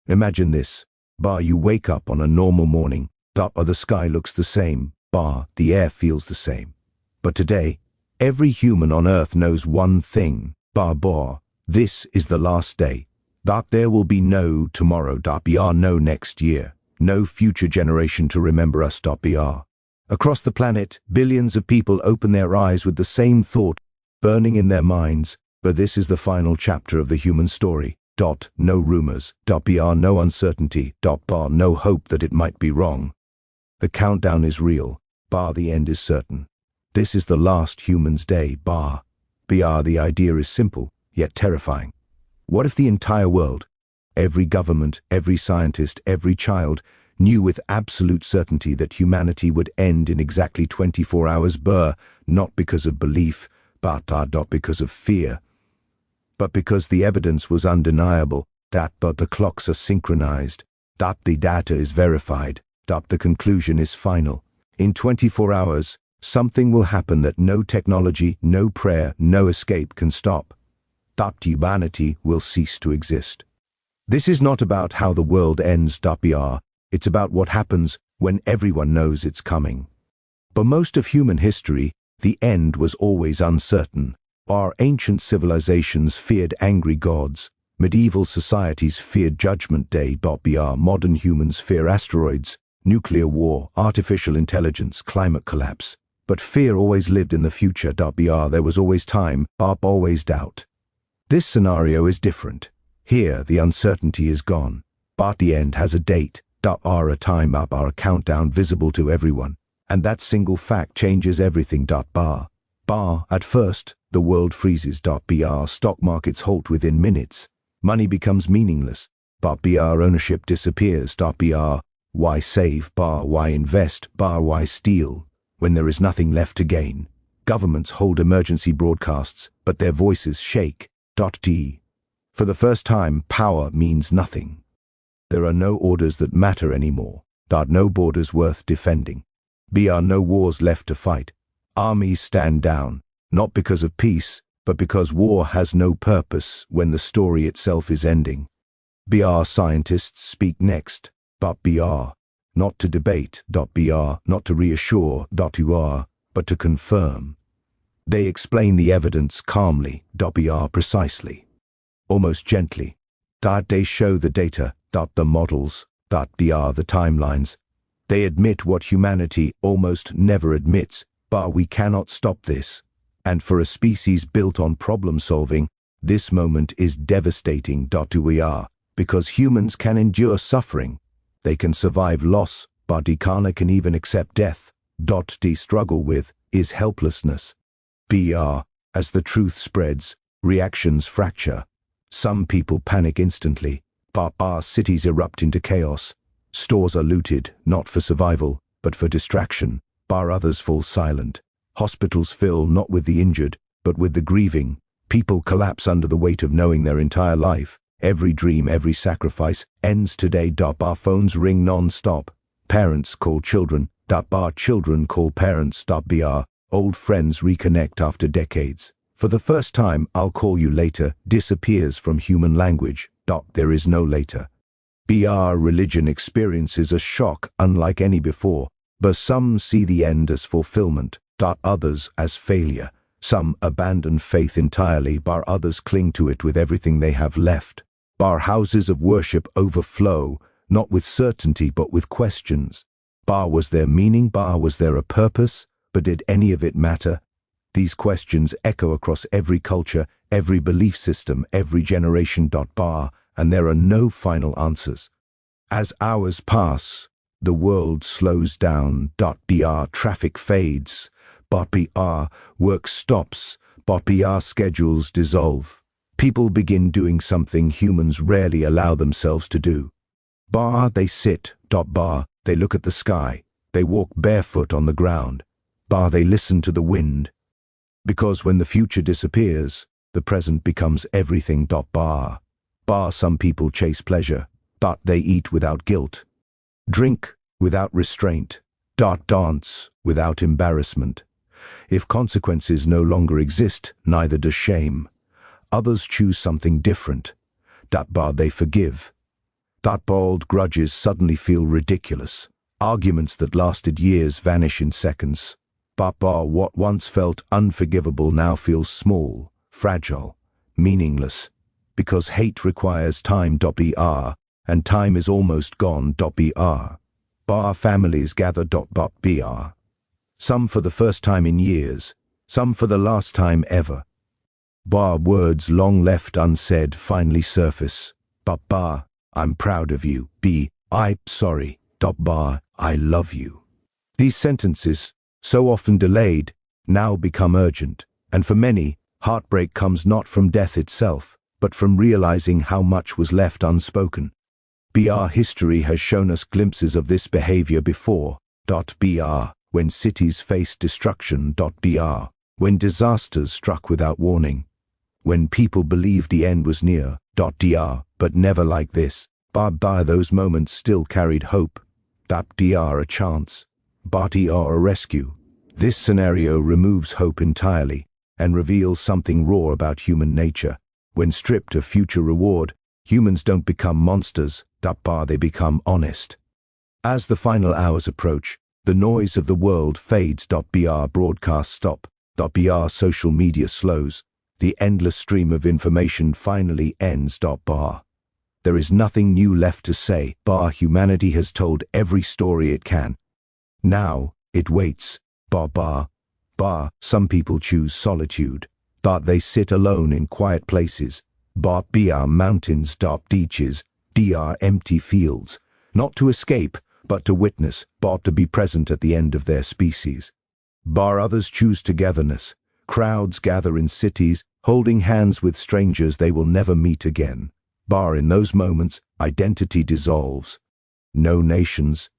Imagine this. Bar, you wake up on a normal morning. Or the sky looks the same. Bar, the air feels the same. But today, every human on earth knows one thing. Bar, this is the last day. There will be no tomorrow. Br, no next year. No future generation to remember us. Br. Across the planet, billions of people open their eyes with the same thought burning in their minds. But this is the final chapter of the human story. No rumors. Br, no uncertainty. Bar, no hope that it might be wrong. The countdown is real. Bar, the end is certain. This is the last human's day. Br, the idea is simple, yet terrifying. What if the entire world, every government, every scientist, every child, knew with absolute certainty that humanity would end in exactly 24 hours? Not because of belief, but not because of fear, but because the evidence was undeniable. But the clocks are synchronized. The data is verified. The conclusion is final. In 24 hours, something will happen that no technology, no prayer, no escape can stop. Humanity will cease to exist. This is not about how the world ends. Br, it's about what happens when everyone knows it's coming. For most of human history, the end was always uncertain. Our ancient civilizations feared angry gods. Medieval societies feared Judgment Day. Br, modern humans fear asteroids, nuclear war, artificial intelligence, climate collapse. But fear always lived in the future. Br, there was always time. Always doubt. This scenario is different. Here, the uncertainty is gone. But the end has a date. A time. A countdown visible to everyone. And that single fact changes everything. At first, the world freezes. Br, stock markets halt within minutes. Money becomes meaningless. Br, ownership disappears. Br, why save? Why invest? Why steal? When there is nothing left to gain. Governments hold emergency broadcasts, but their voices shake. For the first time, power means nothing. There are no orders that matter anymore. No borders worth defending. No wars left to fight. Armies stand down, not because of peace, but because war has no purpose when the story itself is ending. Scientists speak next. Not to debate. Not to reassure. But to confirm. They explain the evidence calmly. Precisely. Almost gently. They show the data. The models. The timelines. They admit what humanity almost never admits. We cannot stop this. And for a species built on problem solving, this moment is devastating. Because humans can endure suffering. They can survive loss, but can even accept death. Struggle with is helplessness. As the truth spreads, reactions fracture. Some people panic instantly. Our cities erupt into chaos. Stores are looted, not for survival, but for distraction. Others fall silent. Hospitals fill not with the injured, but with the grieving. People collapse under the weight of knowing their entire life, every dream, every sacrifice, ends today. Our phones ring non-stop. Parents call children. Children call parents. Old friends reconnect after decades. For the first time, "I'll call you later" disappears from human language. There is no later. Religion experiences a shock unlike any before, but some see the end as fulfillment, others as failure. Some abandon faith entirely, others cling to it with everything they have left. Houses of worship overflow, not with certainty but with questions. Was there meaning? Was there a purpose? But did any of it matter? These questions echo across every culture, every belief system, every generation. And there are no final answers. As hours pass, the world slows down. Traffic fades. Work stops. Schedules dissolve. People begin doing something humans rarely allow themselves to do. They sit. They look at the sky. They walk barefoot on the ground. They listen to the wind. Because when the future disappears, the present becomes everything. Some people chase pleasure. They eat without guilt. Drink without restraint. Dance without embarrassment. If consequences no longer exist, neither does shame. Others choose something different. They forgive. Old grudges suddenly feel ridiculous. Arguments that lasted years vanish in seconds. What once felt unforgivable now feels small, fragile, meaningless, because hate requires time. And time is almost gone. Families gather. Some for the first time in years, some for the last time ever. Words long left unsaid finally surface. I'm proud of you. I'm sorry. I love you. These sentences, so often delayed, now become urgent, and for many, heartbreak comes not from death itself, but from realizing how much was left unspoken. History has shown us glimpses of this behavior before. When cities faced destruction. When disasters struck without warning. When people believed the end was near. But never like this. Those moments still carried hope. A chance. A rescue. This scenario removes hope entirely and reveals something raw about human nature. When stripped of future reward, humans don't become monsters. They become honest. As the final hours approach, the noise of the world fades. Broadcast stop. Social media slows. The endless stream of information finally ends. There is nothing new left to say. Humanity has told every story it can. Now, it waits. Some people choose solitude. They sit alone in quiet places. Mountains. Beaches. Empty fields. Not to escape, but to witness. To be present at the end of their species. Others choose togetherness. Crowds gather in cities, holding hands with strangers they will never meet again. In those moments, identity dissolves. No nations.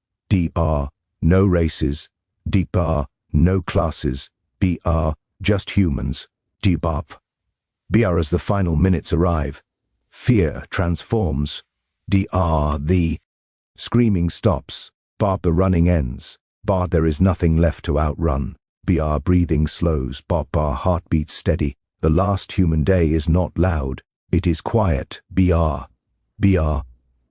No races. No classes. Just humans. As the final minutes arrive, fear transforms. The screaming stops. The running ends. There is nothing left to outrun. Breathing slows. Heartbeat steady. The last human day is not loud. It is quiet.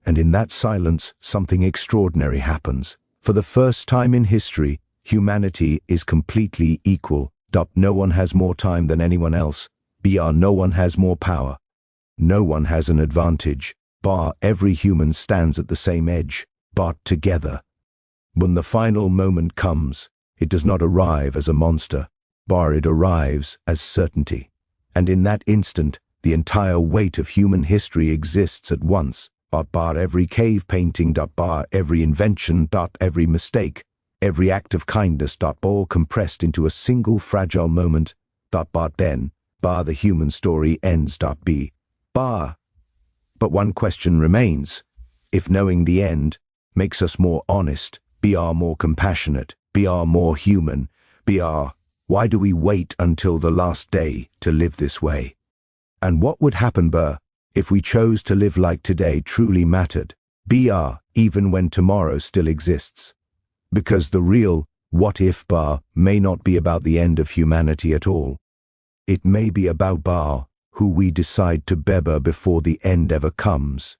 And in that silence, something extraordinary happens. For the first time in history, humanity is completely equal. No one has more time than anyone else. No one has more power. No one has an advantage. Every human stands at the same edge. Together. When the final moment comes, it does not arrive as a monster. It arrives as certainty. And in that instant, the entire weight of human history exists at once. Every cave painting. Every invention. Every mistake. Every act of kindness. All compressed into a single fragile moment. Then, the human story ends. But one question remains. If knowing the end makes us more honest, more compassionate, more human, why do we wait until the last day to live this way? And what would happen, if we chose to live like today truly mattered? Even when tomorrow still exists. Because the real what if may not be about the end of humanity at all. It may be about who we decide to be before the end ever comes.